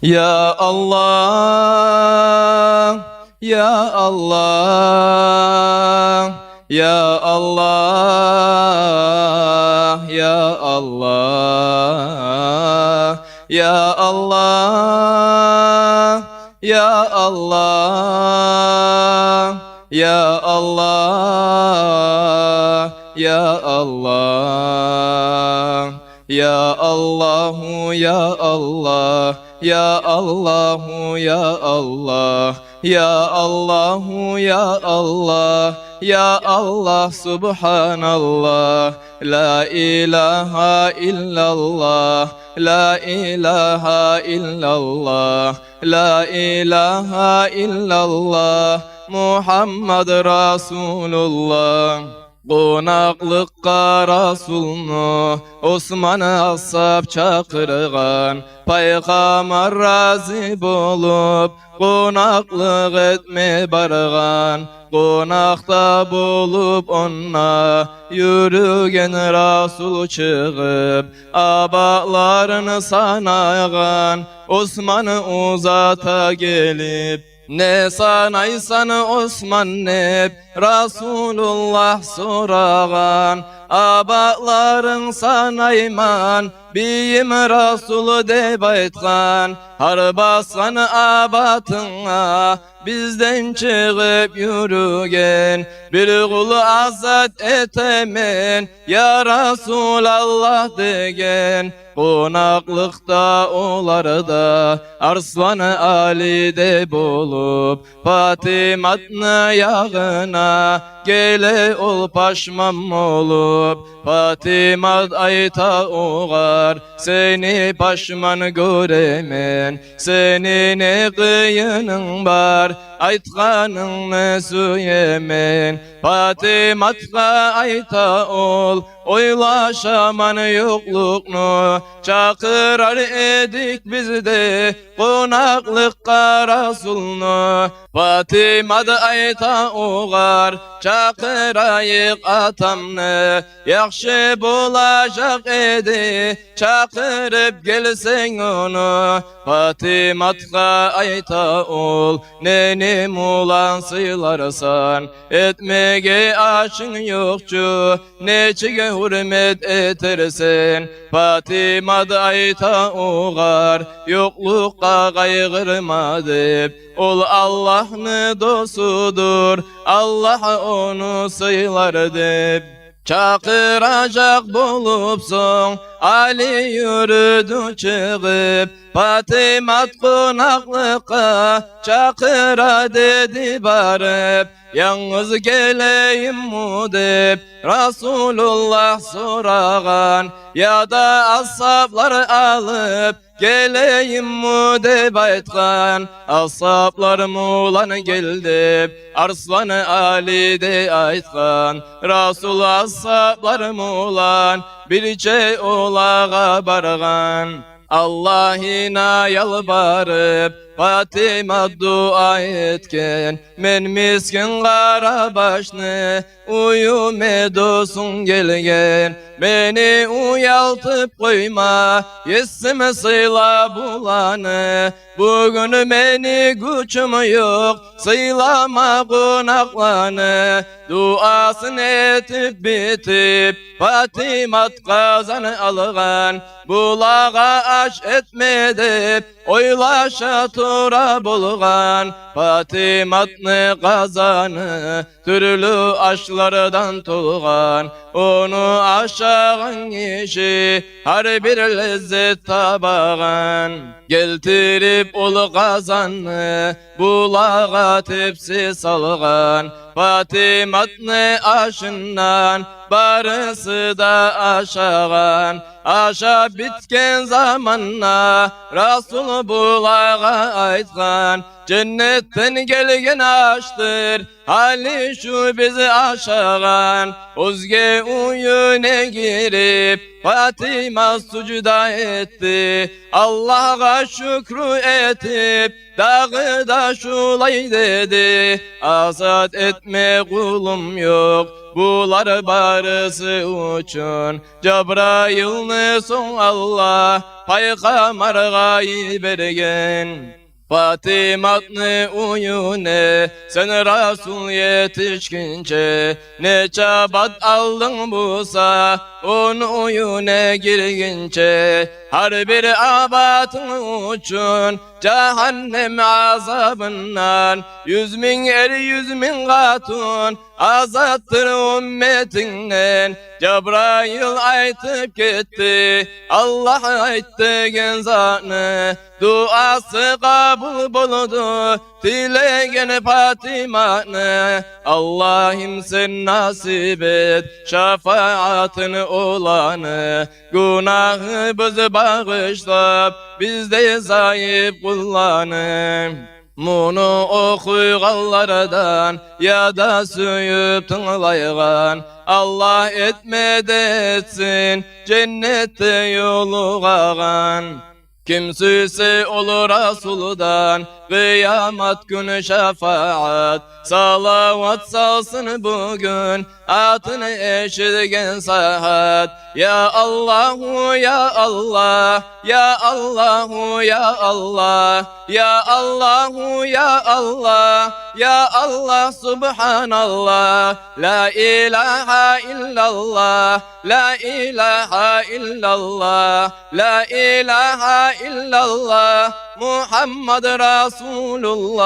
Ya Allah, Ya Allah, Ya Allah, Ya Allah, Ya Allah, Ya Allah, Ya Allah, Ya Allah, Ya Allahu, Ya Allah, Ya Allahu, Ya Allah, Ya Allahu, Ya Allah, Ya Allah, Subhanallah, La ilahe illallah, La ilahe illallah, La ilahe illallah, Muhammed Resulullah. Qonaqlıqqa Rasulnu Osman asab çaqırğan Peyğəmbər razı bolub qonaqlıq etmə barğan Qonaqda bolub onna yürügən Rasul çıxıb Abalarını sanayğan Osman'ı uzata gelib Ne sanaysan Osman nep Rasulullah sorağan Abaların sanayman Biyim Rasulü deb aytgan Har basgan abatına Bizden çıkıp yürügen Bir kulu azat etemen Ya Rasulallah degen Qonaqlıqda olarda Arslan-ı Ali'de bolup Fatimat'nı yağına Gele ol paşmam olup Fatimat ayta oğar Seni paşman göremen Senin ne kıyının var Aytganını söylemen Fatimat'a ayta ol Oylaşaman yokluknu Çakırar edik bizde Qonaqlıqqa Rasulnu Fatima'da ayta oğar Çakırayık atamını Yaxşı bulacak edi Çakırıp gelsen onu Fatimat'a ayta ol Nenim ulan sıylarsan Etmege aşın yokçu Neçige hürmet etersen Fatima'da ayta oğar Yoklukka kaygırma deyip Ol Allah'ın dostudur Allah onu sıylar deyip Çakıracak bulupsun Ali yürüdü çıkıp Fatimat qonaqlıqqa Çakıra dedi barıp Yalnız geleyim mu deyip Rasulullah sorağan Ya da ashablar alıp Geleyim mu deb aytgan Ashablarım ulan geldi Arslan-ı Ali'de aytgan Rasul ashablarım ulan Birce olağa barğan Allah'ına yalvarıp Fatima dua etken Men miskin qara başını Uyum edosun gelgen Beni uyaltıp koyma Yesime sıyla bulanı Bugün beni gücüm yok Sıylama qonaqlanı Duasını etip bitip Fatimat kazanı alğan Bulağa aş etme deyip Oylaşa tura bulğan Fatimat'nı kazanı Türlü aşlardan tulğan Onu aşağın kişi Har bir lezzet tabağan Geltirip ol kazanı Bulağa tepsi salğan Fatimat'nı aşından Barısı da aşağın Aşa bitken zamanla Rasul bulağa aytgan Cennetten gelgen aştır Hali şu bizi aşağın Özge uyune girip Fatima sucuda etti Allah'a şükrü etip Dağı da şulay dedi Azat etme kulum yok bular barısı uçun. Cebrail'ni son Allah paygamarga bergen. Fatimatni uyune sen Rasul yetişkince ne çabat aldın busa onu uyune girgince her bir abatın uçun cehennem azabından 100.000 er 100.000 katun azattır ümmetinden. Cebrail aytıp gitti Allah ayttı genzanı duası kabul buldu dilegen Fatima'nı. Allah'ım sen nasip et şefaatini olanı günahı bizi bağışlap bizde zayıf kullanım. Bunu okuyganlardan ya da suyup tınlaygan Allah etmedi etsin cennette yolğagan. Kim süyse olur Rasul'dan kıyamet günü şefaat salavat salsın bugün atını eşitgen saat. Ya Allahu ya Allah ya Allahu ya Allah ya Allahu ya Allah ya Allah subhanallah la ilahe illallah la ilahe illallah la ilahe illallah Muhammed Resulullah.